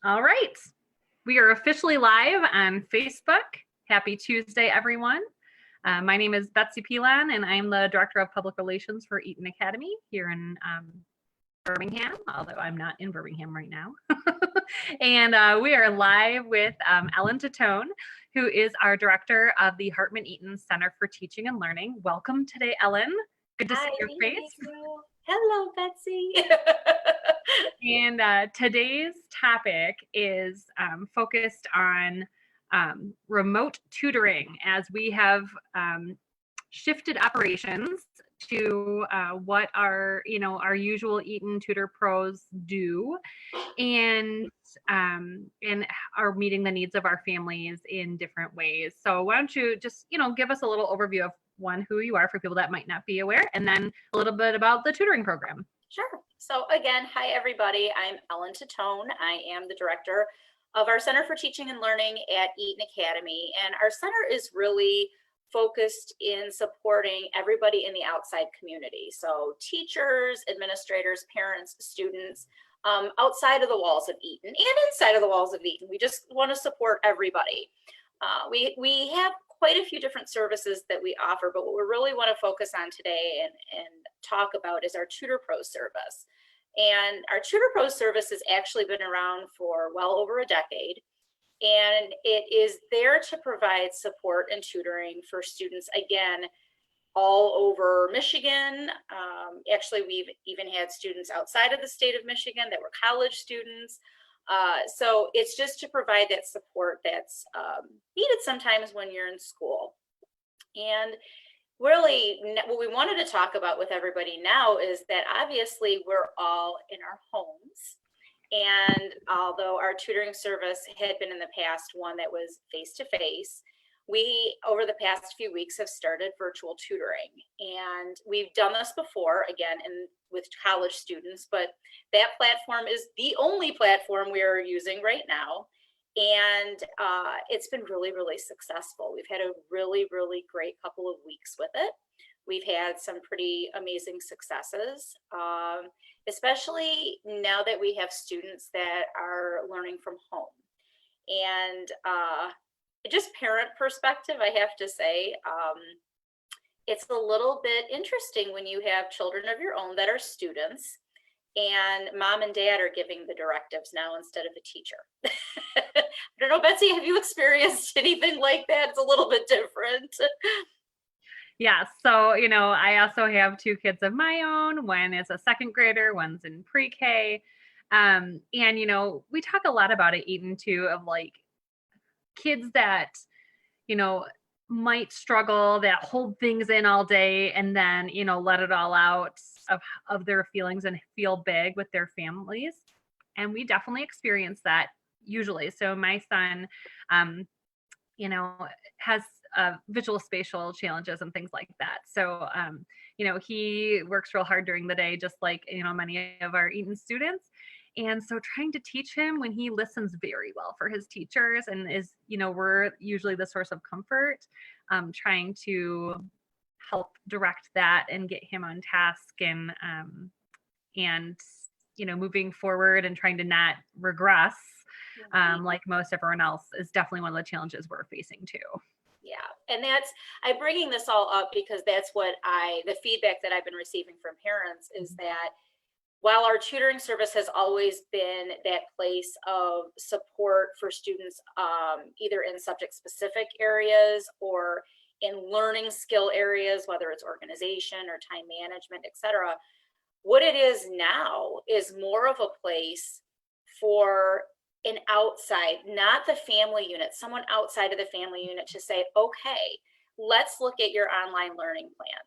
All right. We are officially live on Facebook. Happy Tuesday, everyone. My name is Betsy Pelan, and I'm the Director of Public Relations for Eton Academy here in Birmingham, although I'm not in Birmingham right now. And we are live with Ellen Tatone, who is our Director of the Hartman Eaton Center for Teaching and Learning. Welcome today, Ellen. Good to see your face. You. Hello, Betsy. And today's topic is focused on remote tutoring, as we have shifted operations to what our usual Eton Tutor Pros do, and are meeting the needs of our families in different ways. So why don't you just give us a little overview of who you are for people that might not be aware, and then a little bit about the tutoring program. Sure. So again, hi everybody. I'm Ellen Tatone. I am the director of our Center for Teaching and Learning at Eton Academy, and our center is really focused in supporting everybody in the outside community. So teachers, administrators, parents, students, outside of the walls of Eton and inside of the walls of Eton. We just want to support everybody. We have quite a few different services that we offer, but what we really want to focus on today and talk about is our Tutor Pro service. And our Tutor Pro service has actually been around for well over a decade, and it is there to provide support and tutoring for students, again, all over Michigan. Actually, we've even had students outside of the state of Michigan that were college students. So it's just to provide that support that's needed sometimes when you're in school. And really, what we wanted to talk about with everybody now is that obviously we're all in our homes. And although our tutoring service had been in the past one that was face-to-face, we, over the past few weeks, have started virtual tutoring. And we've done this before, again, with college students, but that platform is the only platform we are using right now. And it's been really, really successful. We've had a really, really great couple of weeks with it. We've had some pretty amazing successes, especially now that we have students that are learning from home. And just parent perspective, I have to say, it's a little bit interesting when you have children of your own that are students and mom and dad are giving the directives now instead of a teacher. I don't know, Betsy, have you experienced anything like that? It's a little bit different. Yeah, so, I also have two kids of my own. One is a second grader, one's in pre-K. And, we talk a lot about it, Eton, too, of like kids that, might struggle, that hold things in all day and then, let it all out of their feelings and feel big with their families. And we definitely experience that usually. So my son, has visual spatial challenges and things like that. So, he works real hard during the day, just like, many of our Eton students. And so trying to teach him when he listens very well for his teachers and is, we're usually the source of comfort, trying to help direct that and get him on task and moving forward and trying to not regress, like most everyone else, is definitely one of the challenges we're facing too. Yeah, and I'm bringing this all up because that's what the feedback that I've been receiving from parents is that while our tutoring service has always been that place of support for students, either in subject specific areas or in learning skill areas, whether it's organization or time management, etc., what it is now is more of a place for an outside, not the family unit, someone outside of the family unit to say, okay, let's look at your online learning plan.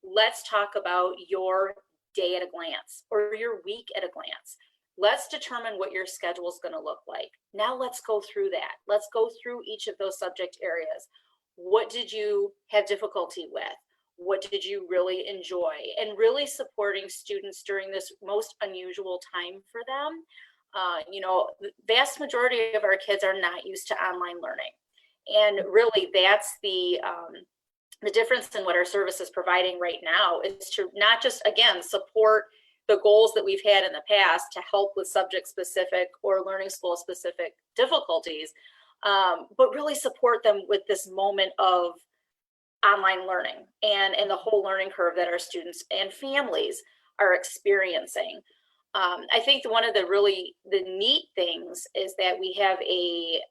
Let's talk about your day at a glance or your week at a glance. Let's determine what your schedule is going to look like. Now let's go through that. Let's go through each of those subject areas. What did you have difficulty with? What did you really enjoy? And really supporting students during this most unusual time for them. The vast majority of our kids are not used to online learning. And really that's the difference in what our service is providing right now is to not just, again, support the goals that we've had in the past to help with subject specific or learning school specific difficulties, but really support them with this moment of online learning and the whole learning curve that our students and families are experiencing. I think one of the neat things is that we have a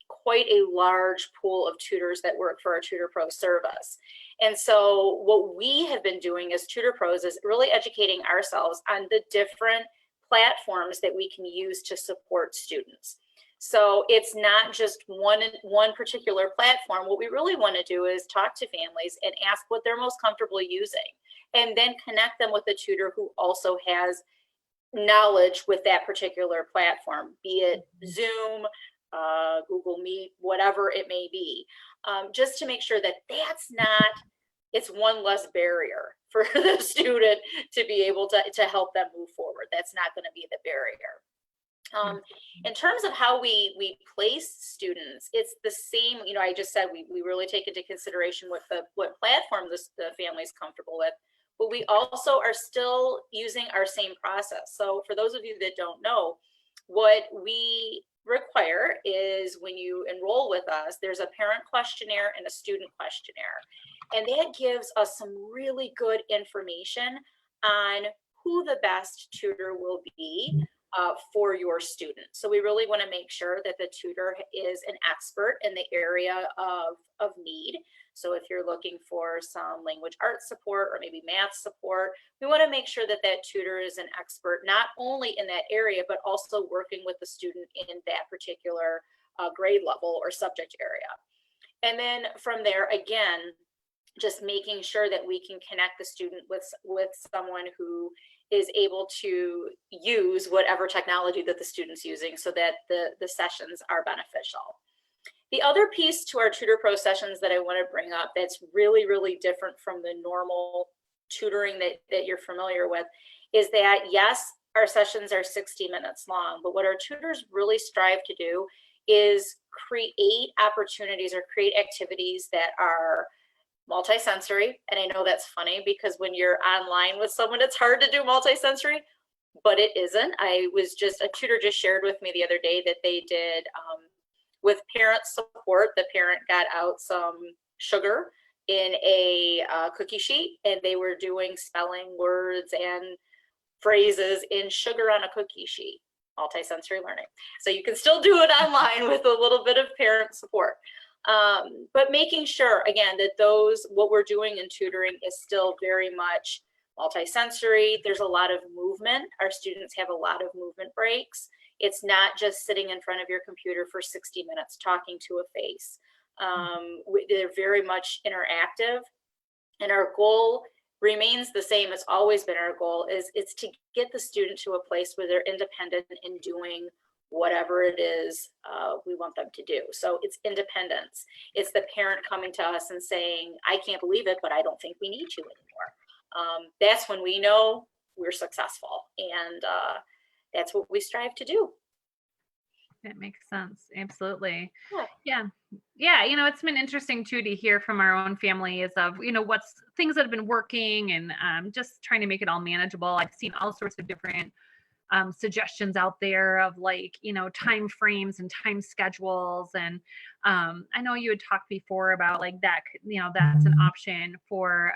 quite a large pool of tutors that work for our Tutor Pro service. And so what we have been doing as Tutor Pros is really educating ourselves on the different platforms that we can use to support students. So it's not just one particular platform. What we really want to do is talk to families and ask what they're most comfortable using, and then connect them with a tutor who also has knowledge with that particular platform, be it Zoom, Google Meet, whatever it may be, just to make sure that it's one less barrier for the student to be able to help them move forward. That's not going to be the barrier. In terms of how we place students, it's the same. I just said we really take into consideration what platform the family is comfortable with, but we also are still using our same process. So for those of you that don't know, what we require is when you enroll with us, there's a parent questionnaire and a student questionnaire. And that gives us some really good information on who the best tutor will be for your student. So we really want to make sure that the tutor is an expert in the area of need. So if you're looking for some language arts support or maybe math support, we want to make sure that that tutor is an expert, not only in that area, but also working with the student in that particular grade level or subject area. And then from there, again, just making sure that we can connect the student with someone who is able to use whatever technology that the student's using so that the sessions are beneficial. The other piece to our Tutor Pro sessions that I want to bring up that's really, really different from the normal tutoring that you're familiar with is that, yes, our sessions are 60 minutes long, but what our tutors really strive to do is create opportunities or create activities that are multisensory. And I know that's funny because when you're online with someone, it's hard to do multisensory, but it isn't. A tutor just shared with me the other day that they did with parent support. The parent got out some sugar in a cookie sheet, and they were doing spelling words and phrases in sugar on a cookie sheet, multisensory learning. So you can still do it online with a little bit of parent support. But making sure, again, that what we're doing in tutoring is still very much multisensory. There's a lot of movement. Our students have a lot of movement breaks. It's not just sitting in front of your computer for 60 minutes talking to a face. They're very much interactive, and our goal remains the same. It's always been our goal is to get the student to a place where they're independent in doing whatever it is we want them to do. So it's independence. It's the parent coming to us and saying, I can't believe it, but I don't think we need you anymore. That's when we know we're successful. And that's what we strive to do. That makes sense. Absolutely. Yeah. Yeah. It's been interesting too to hear from our own families of, what's things that have been working and just trying to make it all manageable. I've seen all sorts of different suggestions out there of time frames and time schedules. And I know you had talked before about that's an option for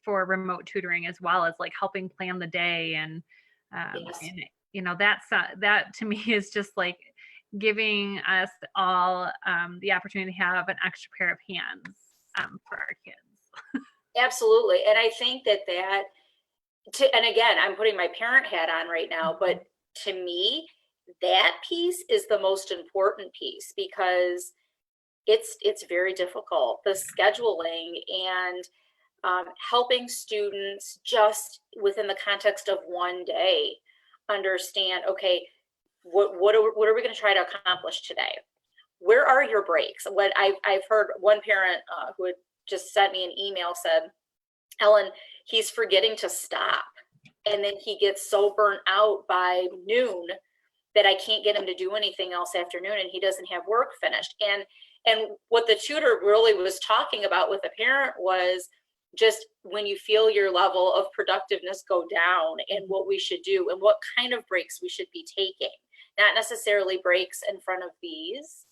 remote tutoring as well as helping plan the day. And, Yes. that to me is just giving us all the opportunity to have an extra pair of hands for our kids. Absolutely. And I think and again, I'm putting my parent hat on right now, but to me, that piece is the most important piece because it's very difficult. The scheduling and helping students just within the context of one day understand, okay, what are we going to try to accomplish today? Where are your breaks? What I've heard one parent who had just sent me an email said, Ellen, he's forgetting to stop. And then he gets so burnt out by noon that I can't get him to do anything else afternoon, and he doesn't have work finished. And what the tutor really was talking about with the parent was just when you feel your level of productiveness go down, and what we should do and what kind of breaks we should be taking. Not necessarily breaks in front of bees,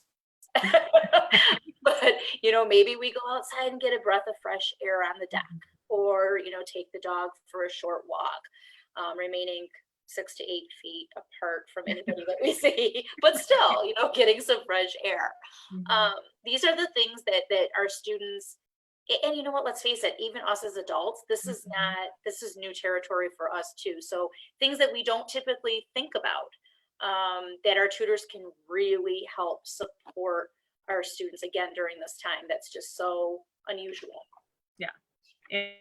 but maybe we go outside and get a breath of fresh air on the deck, or take the dog for a short walk, remaining 6 to 8 feet apart from anybody that we see, but still, getting some fresh air. These are the things that our students, and you know what, let's face it, even us as adults, this is new territory for us too. So things that we don't typically think about, that our tutors can really help support our students again during this time that's just so unusual. Yeah,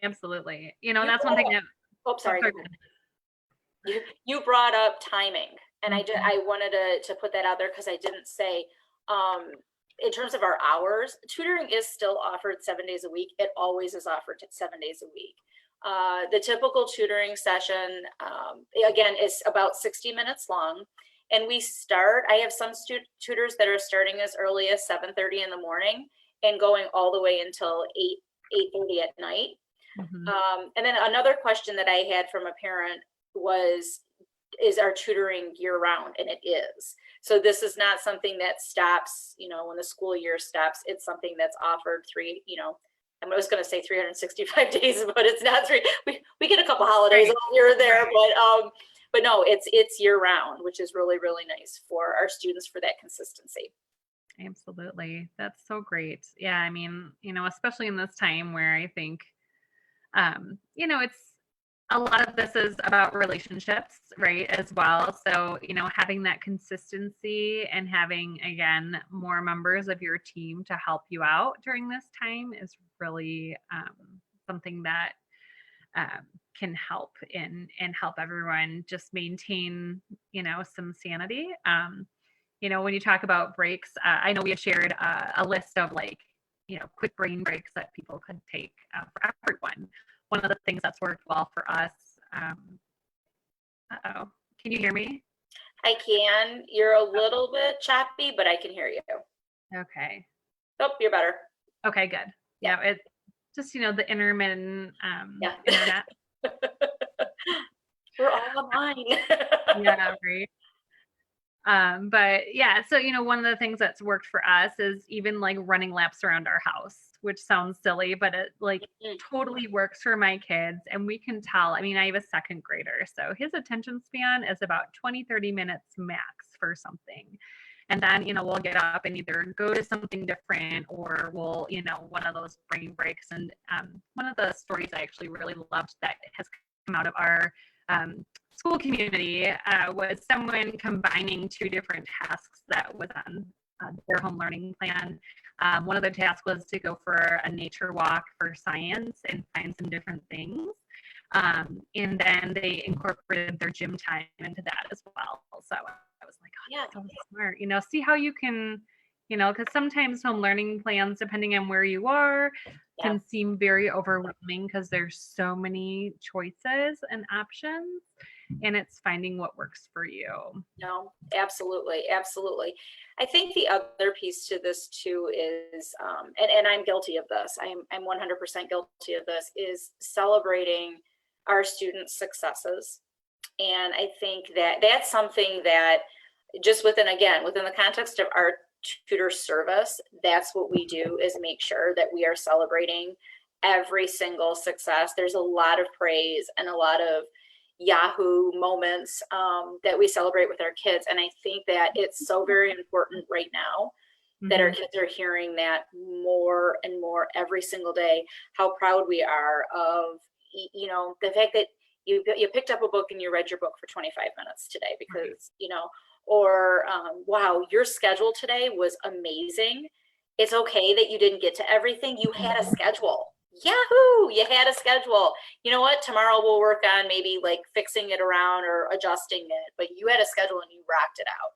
absolutely. That's one thing that, sorry. You brought up timing, and I wanted to put that out there because I didn't say, in terms of our hours, tutoring is still offered 7 days a week. It always is offered 7 days a week. The typical tutoring session, again, is about 60 minutes long. And I have some tutors that are starting as early as 7:30 in the morning and going all the way until 8:30 at night. And then another question that I had from a parent was, is our tutoring year round? And it is. So this is not something that stops, when the school year stops. It's something that's offered I was going to say 365 days, but it's not we get a couple holidays here or there, but no, it's year round, which is really, really nice for our students for that consistency. Absolutely. That's so great. Yeah. I mean, especially in this time where I think, it's a lot of this is about relationships, right, as well. So, having that consistency and having, again, more members of your team to help you out during this time is really something that can help and help everyone just maintain, some sanity. When you talk about breaks, I know we have shared a list of quick brain breaks that people could take for everyone. One of the things that's worked well for us. Can you hear me? I can. You're a little bit choppy, but I can hear you. Okay. Oh, you're better. Okay, good. Yeah, it's just the intermittent internet. We're all online. Yeah, right. But yeah, so one of the things that's worked for us is even running laps around our house, which sounds silly, but it totally works for my kids. And we can tell, I mean, I have a second grader, so his attention span is about 20-30 minutes max for something. And then, we'll get up and either go to something different, or we'll, one of those brain breaks. And one of the stories I actually really loved that has come out of our school community was someone combining two different tasks that was on their home learning plan. One of the tasks was to go for a nature walk for science and find some different things. And then they incorporated their gym time into that as well. So I was like, oh, that's so smart. See how you can, because sometimes home learning plans, depending on where you are, can seem very overwhelming because there's so many choices and options, and it's finding what works for you. No, absolutely. Absolutely. I think the other piece to this too is, and I'm guilty of this, I'm 100% guilty of this, is celebrating our students' successes. And I think that that's something that just within the context of our tutor service, that's what we do, is make sure that we are celebrating every single success. There's a lot of praise and a lot of Yahoo moments that we celebrate with our kids. And I think that it's so very important right now that our kids are hearing that more and more every single day, how proud we are of, the fact that you picked up a book and you read your book for 25 minutes today because, or wow, your schedule today was amazing. It's okay that you didn't get to everything. You had a schedule. Yahoo! You had a schedule. You know what? Tomorrow we'll work on maybe fixing it around or adjusting it, but you had a schedule and you rocked it out.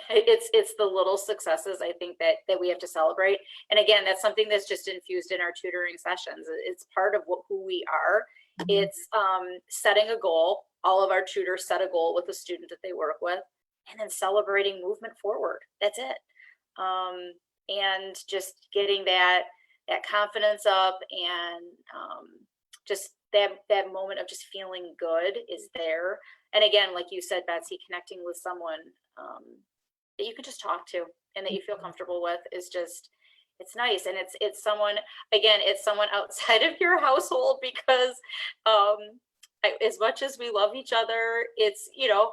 It's the little successes I think that we have to celebrate. And again, that's something that's just infused in our tutoring sessions. It's part of who we are. It's setting a goal. All of our tutors set a goal with the student that they work with, and then celebrating movement forward. That's it. And just getting that that confidence up, and just that moment of just feeling good is there. And again, like you said, Betsy, connecting with someone that you can just talk to and that you feel comfortable with is just, it's nice. And it's someone, again, it's someone outside of your household, because as much as we love each other, it's, you know,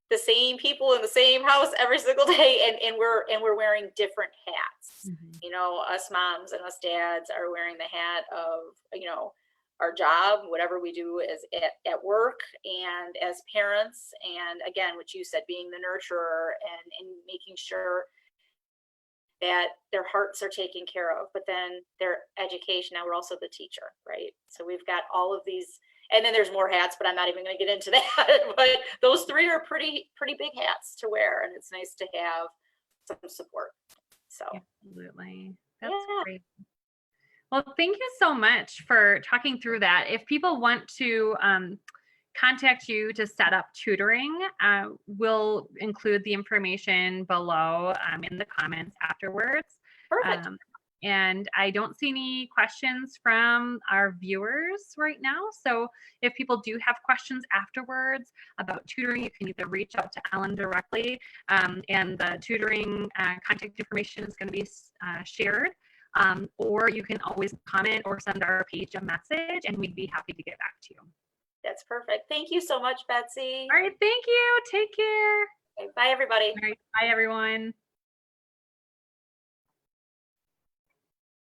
the same people in the same house every single day, and we're wearing different hats. You know, us moms and us dads are wearing the hat of, you know, our job, whatever we do is at work, and as parents, and again, what you said, being the nurturer and making sure that their hearts are taken care of, but then their education. Now we're also the teacher, right? So we've got all of these, and then there's more hats, but I'm not even going to get into that. But those three are pretty big hats to wear, and it's nice to have some support. So absolutely, that's great. Well, thank you so much for talking through that. If people want to contact you to set up tutoring, we'll include the information below in the comments afterwards. Perfect. And I don't see any questions from our viewers right now. So if people do have questions afterwards about tutoring, you can either reach out to Ellen directly, and the tutoring contact information is going to be shared. Or you can always comment or send our page a message, and we'd be happy to get back to you. That's perfect. Thank you so much, Betsy. All right, thank you. Take care. Okay, bye, everybody. All right, bye, everyone.